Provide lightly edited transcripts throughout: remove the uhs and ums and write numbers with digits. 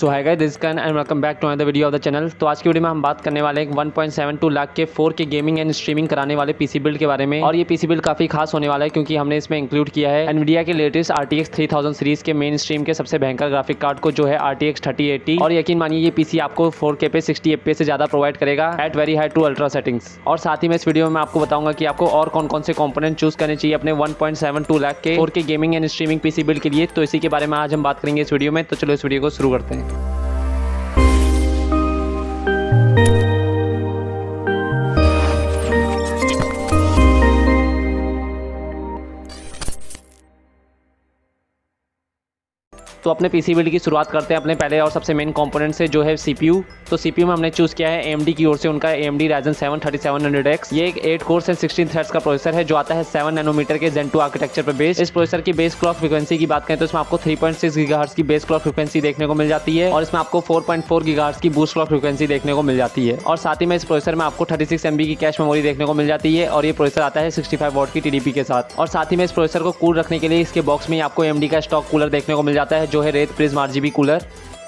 So hi guys, this can and welcome back to another video of the channel. तो आज की video में हम बात करने वाले हैं 1.72 लाख के 4K गेमिंग एंड स्ट्रीमिंग कराने वाले पीसी बिल्ड के बारे में। और ये पीसी बिल्ड काफी खास होने वाला है क्योंकि हमने इसमें इंक्लूड किया है Nvidia के लेटेस्ट RTX 3000 सीरीज के मेन स्ट्रीम के सबसे भयंकर ग्राफिक कार्ड को, जो है RTX 3080। और यकीन मानिए ये पीसी आपको 4K पे 60 FPS से ज्यादा प्रोवाइड करेगा at very high to ultra settings. और साथ ही में इस वीडियो में आपको बताऊंगा कि आपको और कौन कौन से कंपोनेंट चूज करने चाहिए अपने 1.72 लाख के 4K gaming and streaming PC build के लिए। तो इसी के बारे में आज हम बात करेंगे इस वीडियो में। तो चलो इस वीडियो को शुरू करते हैं। तो अपने पीसी बिल्ड की शुरुआत करते हैं अपने पहले और सबसे मेन कंपोनेंट से, जो है सीपीयू। तो सीपीयू में हमने चूज किया है AMD की ओर से उनका AMD Ryzen 7 3700X। ये एक 8 कोर्स एंड 16 थ्रेड्स का प्रोसेसर है जो आता है 7 नैनोमीटर के Zen 2 आर्किटेक्चर पर बेस्ड। इस प्रोसेसर की बेस क्लॉक फ्रीक्वेंसी की बात करें तो इसमें आपको 3.6 गीगाहर्ट्ज की बेस क्लॉक फ्रीक्वेंसी देखने को मिल जाती है और इसमें आपको 4.4 गीगाहर्ट्ज की बूस्ट क्लॉक फ्रीक्वेंसी देखने को मिल जाती है। और साथ ही में इस प्रोसेसर में आपको 36 MB की कैश मेमोरी देखने को मिल जाती है और ये प्रोसेसर आता है 65 वॉट की TDP के साथ। और साथ ही में इस प्रोसेसर को कूल रखने के लिए इसके बॉक्स में आपको AMD का स्टॉक कूलर देखने को मिल जाता है, जो है रेत प्रिज्म RGB कूलर।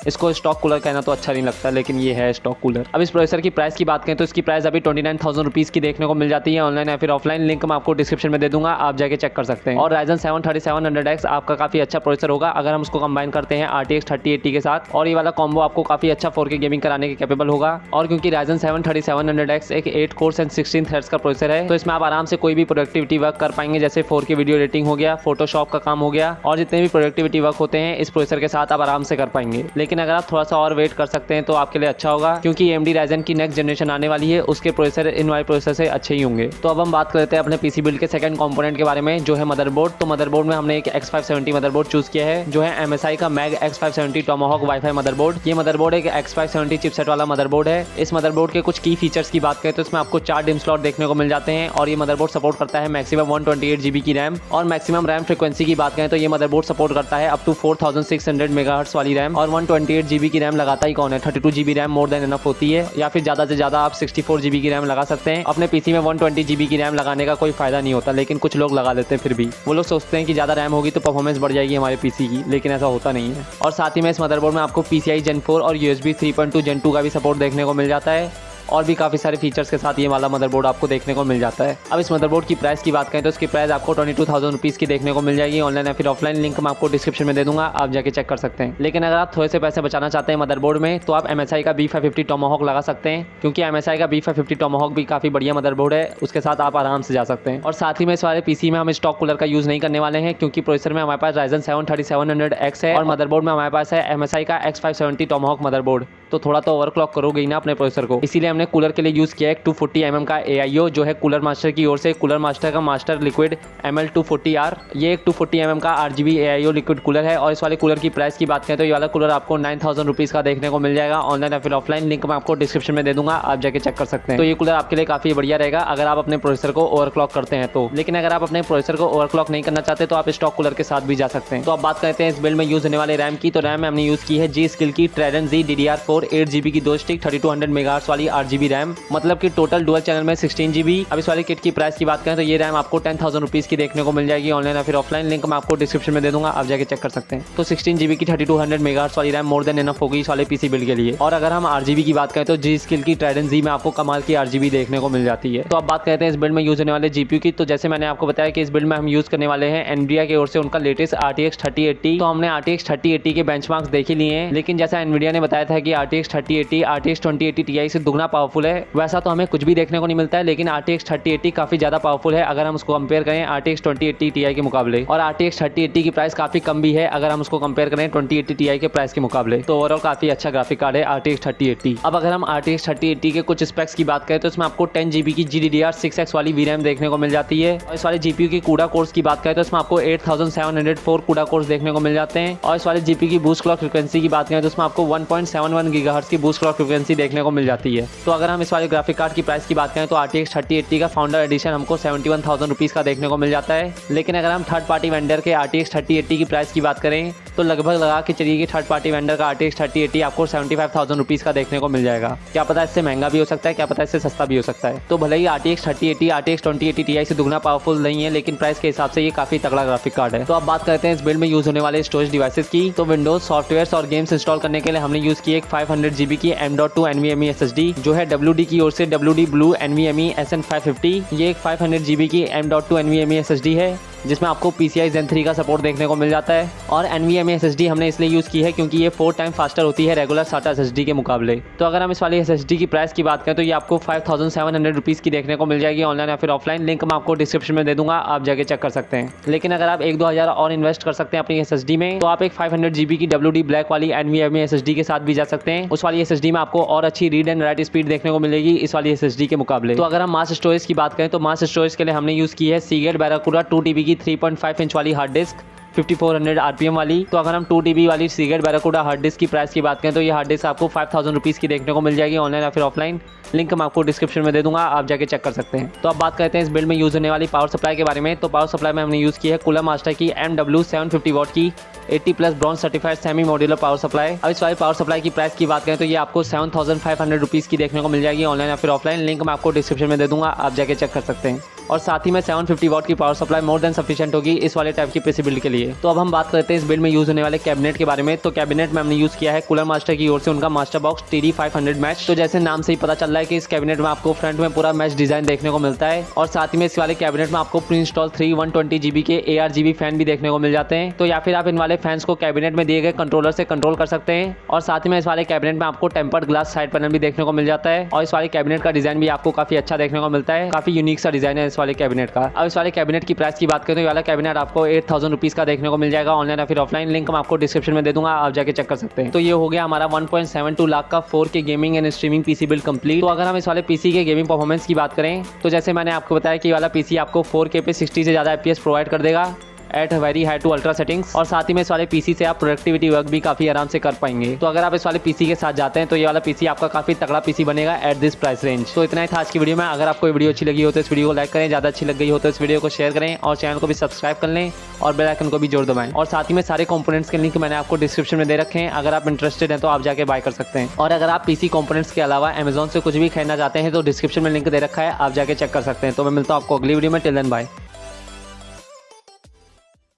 इसको स्टॉक कूलर कहना तो अच्छा नहीं लगता, लेकिन ये है स्टॉक कूलर। अब इस प्रोसेसर की प्राइस की बात करें तो इसकी प्राइस अभी 29,000 रुपीज़ की देखने को मिल जाती है, ऑनलाइन या फिर ऑफलाइन। लिंक मैं आपको डिस्क्रिप्शन में दे दूंगा, आप जाके चेक कर सकते हैं। और Ryzen 7 3700X आपका काफी अच्छा प्रोसेसर होगा अगर हम उसको कंबाइन करते हैं RTX 3080 के साथ। और ये वाला कॉम्बो आपको काफी अच्छा 4K गेमिंग कराने के कैपेबल होगा। और क्योंकि Ryzen 7 3700X एक 8 कोर्स एंड 16 थ्रेड्स का प्रोसेसर है, तो इसमें आप आराम से कोई भी प्रोडक्टिविटी वर्क कर पाएंगे, जैसे 4K वीडियो एडिटिंग हो गया, फोटोशॉप का काम हो गया, और जितने भी प्रोडक्टिविटी वर्क होते हैं इस प्रोसेसर के साथ आप आराम से कर पाएंगे। लेकिन अगर आप थोड़ा सा और वेट कर सकते हैं तो आपके लिए अच्छा होगा, क्योंकि AMD Ryzen की नेक्स्ट जनरेशन आने वाली है, उसके प्रोसेसर इन वाले प्रोसेसर से अच्छे ही होंगे। तो अब हम बात करते हैं अपने पीसी बिल्ड के सेकंड कंपोनेंट के बारे में, जो है मदरबोर्ड। तो मदरबोर्ड में हमने एक X570 मदरबोर्ड चूज किया है, जो है MSI का MAG X570 Tomahawk WiFi motherboard. ये मदरबोर्ड एक X570 चिपसेट वाला मदरबोर्ड है। इस मदरबोर्ड के कुछ की फीचर्स की बात करें तो इसमें आपको 4 डिम स्लॉट देखने को मिल जाते हैं और ये मदरबोर्ड सपोर्ट करता है मैक्सिमम 128 GB की रैम। और मैक्सिमम रैम फ्रीक्वेंसी की बात करें तो ये मदरबोर्ड सपोर्ट करता है अप टू 4600 मेगाहर्ट्ज वाली रैम। और 128 GB की रैम लगाता ही कौन है, 32 GB RAM more than enough होती है, या फिर ज्यादा से ज्यादा आप 64 GB की रैम लगा सकते हैं। अपने पीसी में 120 GB की रैम लगाने का कोई फायदा नहीं होता, लेकिन कुछ लोग लगा लेते हैं। फिर भी वो लोग सोचते हैं कि ज्यादा रैम होगी तो परफॉर्मेंस बढ़ जाएगी हमारे पीसी की, लेकिन ऐसा होता नहीं है। और साथ ही में इस मदरबोर्ड में आपको PCI Gen 4 और USB 3.2 Gen 2 का भी सपोर्ट देखने को मिल जाता है, और भी काफी सारे फीचर्स के साथ ये वाला मदरबोर्ड आपको देखने को मिल जाता है। अब इस मदरबोर्ड की प्राइस की बात करें तो इसकी प्राइस आपको 22,000 रुपीज़ की देखने को मिल जाएगी, ऑनलाइन या फिर ऑफलाइन। लिंक मैं आपको डिस्क्रिप्शन में दे दूंगा, आप जाके चेक कर सकते हैं। लेकिन अगर आप थोड़े से पैसे बचाना चाहते हैं मदरबोर्ड में, तो आप MSI का B550 टॉमाहॉक लगा सकते हैं, क्योंकि MSI का B550 टॉमाहॉक भी काफी बढ़िया मदरबोर्ड है, उसके साथ आप आराम से जा सकते हैं। और साथ ही में इस वाले पीसी में हम स्टॉक कूलर का यूज नहीं करने वाले हैं, क्योंकि प्रोसेसर में हमारे पास Ryzen 7 3700X है और मदरबोर्ड में हमारे पास है MSI का X570 टॉमाहॉक मदरबोर्ड। तो थोड़ा तो ओवरक्लॉक करोगे ही ना अपने प्रोसेसर को, इसीलिए हमने कूलर के लिए यूज किया है 240 mm का AIO, जो है कूलर मास्टर की ओर से। कूलर मास्टर का मास्टर लिक्विड ML240R, ये एक 240 mm का RGB AIO लिक्विड कूलर है। और इस वाले कूलर की प्राइस की बात करें तो ये वाला कूलर आपको 9,000 रुपीज़ का देखने को मिल जाएगा, ऑनलाइन या फिर ऑफलाइन। लिंक मैं आपको डिस्क्रिप्शन में दे दूंगा, आप जाके चेक कर सकते हैं। तो ये कूलर आपके लिए काफी बढ़िया रहेगा अगर आप अपने प्रोसेसर को ओवरक्लॉक करते हैं तो। लेकिन अगर आप अपने प्रोसेसर को ओवरक्लॉक नहीं करना चाहते तो आप स्टॉक कूलर के साथ भी जा सकते हैं। तो अब बात करते हैं इस बिल्ड में यूज होने वाले रैम की। तो रैम में हमने यूज की है G-Skill की Trident Z DDR4 8 GB की 2 स्टिक 3200 मेगाहर्ट्ज वाली RGB रैम, मतलब कि टोटल डुअल चैनल में 16 GB। अब इस वाली किट की प्राइस की बात करें तो ये रैम आपको 10,000 रुपीज़ की देखने को मिल जाएगी, ऑनलाइन या फिर ऑफलाइन। लिंक मैं आपको डिस्क्रिप्शन में दे दूंगा, आप जाके चेक कर सकते हैं। तो 16 GB की 3200 मेगाहर्ट्ज वाली रैम मोर देन इनफ होगी इस वाले पीसी बिल्ड के लिए। और अगर हम RGB की बात करें तो G-Skill की Trident Z में आपको कमाल की RGB देखने को मिल जाती है। तो अब बात करते हैं इस बिल्ड में यूज होने वाले GPU की। तो जैसे मैंने आपको बताया कि इस बिल्ड में हम यूज करने वाले हैं Nvidia की ओर से उनका लेटेस्ट RTX 3080। तो हमने RTX 3080 के बेंचमार्क्स देख ही लिए हैं, लेकिन जैसा Nvidia ने बताया था कि RTX 3080 RTX 2080 Ti से दुगना पावरफुल है, वैसा तो हमें कुछ भी देखने को नहीं मिलता है। लेकिन RTX 3080 काफी ज्यादा पावरफुल है अगर हम उसको कंपेयर करें RTX 2080 Ti के मुकाबले। और RTX 3080 की प्राइस काफी कम भी है अगर हम उसको कंपेयर करें 2080 Ti के प्राइस के मुकाबले। तो ओवरऑल काफी अच्छा ग्राफिक कार्ड है RTX 3080। अब अगर हम RTX 3080 के कुछ स्पेक्स की बात करें तो इसमें आपको 10 GB की GDDR6X वाली VRAM देखने को मिल जाती है। और इस वाले GPU की CUDA कोर्स की बात करें तो इसमें आपको 8704 CUDA कोर्स देखने को मिल जाते हैं। और इस वाले GPU की बूस्ट क्लॉक फ्रीक्वेंसी की बात करें तो इसमें आपको 1.71 GHz की बूस्ट क्लॉक फ्रीक्वेंसी देखने को मिल जाती है। तो अगर हम इस वाले ग्राफिक कार्ड की प्राइस की बात करें तो RTX 3080 का फाउंडर एडिशन हमको 71,000 रुपीज़ का देखने को मिल जाता है। लेकिन अगर हम थर्ड पार्टी वेंडर के RTX 3080 की प्राइस की बात करें तो लगभग लगा के चलिए कि थर्ड पार्टी वेंडर का RTX 3080 आपको 75,000 रुपीज़ का देखने को मिल जाएगा। क्या पता इससे महंगा भी हो सकता है, क्या पता इससे सस्ता भी हो सकता है। तो भले ही RTX 3080 RTX 2080 Ti से दुगना पावरफुल नहीं है, लेकिन प्राइस के हिसाब से ये काफ़ी तगड़ा ग्राफिक कार्ड है। तो अब बात करते हैं इस बिल्ड में यूज़ होने वाले स्टोरेज डिवाइसेस की। तो विंडोज सॉफ्टवेयर और गेम्स इंस्टॉल करने के लिए हमने यूज़ की एक 500 GB की M.2 NVMe SSD जो है WD की ओर से WD Blue NVMe SN550। ये एक 500 GB की M.2 NVMe SSD है जिसमें आपको PCI Gen 3 का सपोर्ट देखने को मिल जाता है। और NVMe SSD हमने इसलिए यूज़ की है क्योंकि ये 4 टाइम फास्टर होती है रेगुलर SATA SSD के मुकाबले। तो अगर हम इस वाली SSD की प्राइस की बात करें तो ये आपको 5,700 रुपीज़ की देखने को मिल जाएगी ऑनलाइन या फिर ऑफलाइन। लिंक मैं आपको डिस्क्रिप्शन में दे दूंगा, आप जाके चेक कर सकते हैं। लेकिन अगर आप 1-2 हज़ार और इन्वेस्ट कर सकते हैं अपनी SSD में तो आप एक 500 GB की WD ब्लैक वाली NVMe SSD के साथ भी जा सकते हैं। उस वाली SSD में आपको और अच्छी रीड एंड राइट स्पीड देखने को मिलेगी इस वाली SSD के मुकाबले। तो अगर हम मास स्टोरेज की बात करें तो मास स्टोरेज के लिए हमने यूज़ की है Seagate Barracuda 2 TB की 3.5 इंच वाली हार्ड डिस्क 5400 RPM वाली। तो अगर हम 2 TB वाली Seagate Barracuda हार्ड डिस्क की प्राइस की बात करें तो ये हार्ड डिस्क आपको 5,000 रुपीज़ की देखने को मिल जाएगी ऑनलाइन या फिर ऑफलाइन। लिंक मैं आपको डिस्क्रिप्शन में दे दूंगा, आप जाके चेक कर सकते हैं। तो अब बात करते हैं इस बिल्ड में यूज़ होने वाली पावर सप्लाई के बारे में। तो पावर सप्लाई में हमने यूज़ की है कूलर मास्टर की MW 750 वाट की 80+ bronze certified semi modular power supply. अब इस वाली पावर सप्लाई की प्राइस की बात करें तो ये आपको 7,500 रुपीज़ की देखने को मिल जाएगी ऑनलाइन या फिर ऑफलाइन। लिंक मैं आपको डिस्क्रिप्शन में दे दूंगा, आप जाके चेक कर सकते हैं। और साथ ही में 750 वाट की power supply more than sufficient होगी इस वाले टाइप की पीसी बिल्ड के लिए। तो अब हम बात करते हैं इस बिल्ड में यूज़ होने वाले कैबिनेट के बारे में। तो कैबिनेट में हमने यूज़ किया है कूलर मास्टर की ओर से उनका मास्टर बॉक्स TD500 मैच। तो जैसे नाम से ही पता चल रहा है कि इस कैबिनेट में आपको फ्रंट में पूरा मैच डिजाइन देखने को मिलता है। और साथ ही में इस वाले कैबिनेट में आपको प्री इंस्टॉल 3 120 GB के ARGB फैन भी देखने को मिल जाते हैं। तो या फिर आप इन वाले फैंस को कैबिनेट में दिए गए कंट्रोलर से कंट्रोल कर सकते हैं। और साथ ही में इस वाले कैबिनेट में आपको टेम्पर्ड ग्लास साइड पैनल भी देखने को मिल जाता है। और इस वाले कैबिनेट का डिजाइन भी आपको काफी अच्छा देखने को मिलता है, काफी यूनिक सा डिजाइन है इस वाले कैबिनेट का। अब इस वाले कैबिनेट की प्राइस की बात करें तो ये वाला कैबिनेट आपको 8,000 रुपीज़ का देखने को मिल जाएगा ऑनलाइन या फिर ऑफलाइन। लिंक मैं आपको डिस्क्रिप्शन में दे दूंगा, आप जाके चेक कर सकते हैं। तो ये हो गया हमारा 1.72 लाख का 4K gaming and streaming PC build complete. तो अगर हम इस वाले पीसी के गेमिंग परफॉर्मेंस की बात करें तो जैसे मैंने आपको बताया कि ये वाला पीसी आपको 4K पे 60 से ज़्यादा FPS प्रोवाइड कर देगा at very high to ultra settings. और साथ ही में इस वाले पीसी से आप प्रोडक्टिविटी वर्क भी काफी आराम से कर पाएंगे। तो अगर आप इस वाले पीसी के साथ जाते हैं तो ये वाला पीसी आपका काफी तगड़ा पीसी बनेगा एट दिस प्राइस रेंज। तो इतना ही था आज की वीडियो में। अगर आपको वीडियो अच्छी लगी हो तो इस वीडियो को लाइक करें, ज्यादा अच्छी लग गई हो तो इस वीडियो को शेयर करें और चैनल को भी सब्सक्राइब कर लें और बेल आइकन को भी जोड़ दबाएं। और साथ ही में सारे कंपोनेंट्स के लिंक मैंने आपको डिस्क्रिप्शन में दे रखे हैं, अगर आप इंटरेस्टेड हैं तो आप जाके बाय कर सकते हैं। और अगर आप पीसी कंपोनेंट्स के अलावा अमेजॉन से कुछ भी खरीदना चाहते हैं तो डिस्क्रिप्शन में लिंक दे रखा है, आप जाके चेक कर सकते हैं। तो मैं मिलता हूँ आपको अगली वीडियो में। Till then bye.